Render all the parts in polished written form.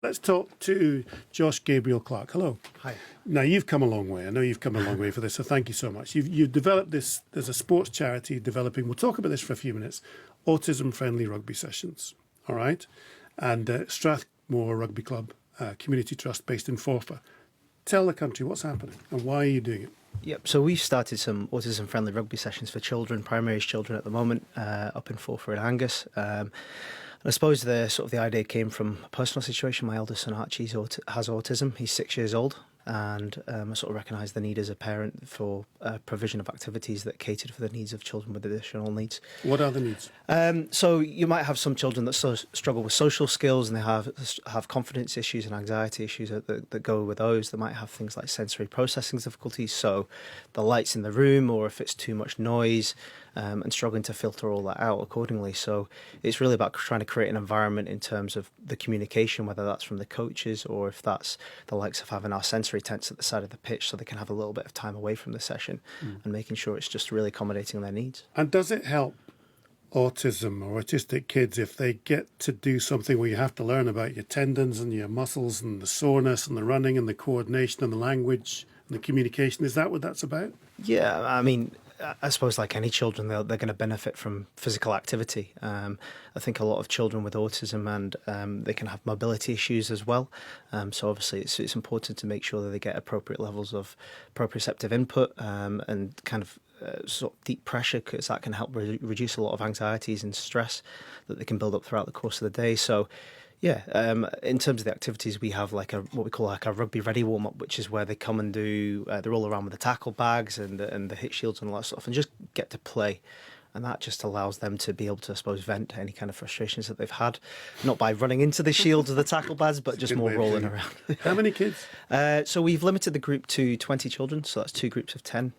Let's talk to Josh Gabriel Clarke. Hello. Hi. Now, you've come a long way. I know you've come a long way for this, so thank you so much. You've developed this, there's a sports charity developing, we'll talk about this for a few minutes, autism-friendly rugby sessions, all right? And Strathmore Rugby Club, community trust based in Forfar. Tell the country what's happening and why are you doing it? Yep. So we've started some autism-friendly rugby sessions for children, primary age children at the moment, up in Forfar and Angus. And I suppose the idea came from a personal situation. My eldest son Archie has autism. He's 6 years old, and I sort of recognised the need as a parent for provision of activities that catered for the needs of children with additional needs. What are the needs? So you might have some children that struggle with social skills, and they have confidence issues and anxiety issues that go with those. They might have things like sensory processing difficulties, so the lights in the room, or if it's too much noise, and struggling to filter all that out accordingly. So it's really about trying to create an environment in terms of the communication, whether that's from the coaches or if that's the likes of having our sensory tents at the side of the pitch so they can have a little bit of time away from the session and making sure it's just really accommodating their needs. And does it help autism or autistic kids if they get to do something where you have to learn about your tendons and your muscles and the soreness and the running and the coordination and the language and the communication? Is that what that's about? Yeah, I mean, I suppose like any children, they're going to benefit from physical activity. I think a lot of children with autism and they can have mobility issues as well. So obviously it's important to make sure that they get appropriate levels of proprioceptive input and kind of sort of deep pressure, because that can help reduce a lot of anxieties and stress that they can build up throughout the course of the day. So yeah, in terms of the activities, we have what we call a rugby ready warm up, which is where they come and do they roll around with the tackle bags and the hit shields and all that stuff, and just get to play. And that just allows them to be able to, I suppose, vent any kind of frustrations that they've had, not by running into the shields or the tackle bags, but just more rolling around. How many kids? So we've limited the group to 20 children, so that's 2 groups of 10.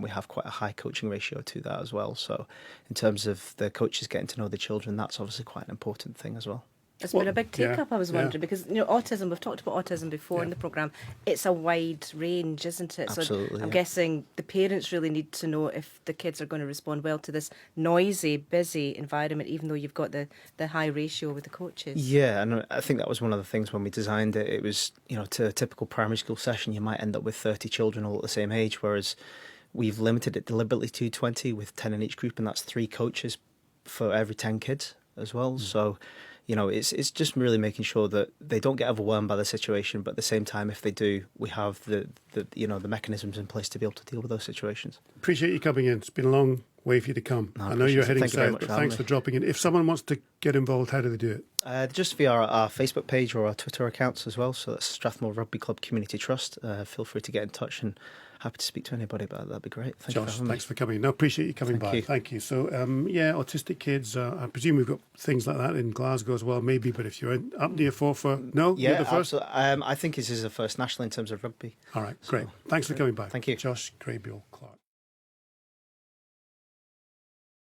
We have quite a high coaching ratio to that as well. So in terms of the coaches getting to know the children, that's obviously quite an important thing as well. It's been a big take-up, I was wondering, because autism, we've talked about autism before in the programme, it's a wide range, isn't it? Absolutely, so I'm guessing the parents really need to know if the kids are going to respond well to this noisy, busy environment, even though you've got the high ratio with the coaches. Yeah, and I think that was one of the things when we designed it. It was, to a typical primary school session, you might end up with 30 children all at the same age, whereas we've limited it deliberately to 20 with 10 in each group, and that's 3 coaches for every 10 kids as well. So it's just really making sure that they don't get overwhelmed by the situation, but at the same time, if they do, we have the mechanisms in place to be able to deal with those situations. Appreciate you coming in. It's been a long way for you to come. No, I know you're heading Thank you very south, much but for thanks having for me. dropping in. If someone wants to get involved, how do they do it? Just via our Facebook page or our Twitter accounts as well. So that's Strathmore Rugby Club Community Trust. Feel free to get in touch, and happy to speak to anybody about it. That'd be great. Thank you for Josh, having me. thanks for coming. No, appreciate you coming by. Thank you. So, autistic kids, I presume we've got things like that in Glasgow as well, maybe, but if you're up near Forfar, no? Yeah, you're the first? absolutely. I think this is the first national in terms of rugby. All right, great. Thanks for coming by. Thank you. Josh Gabriel Clarke.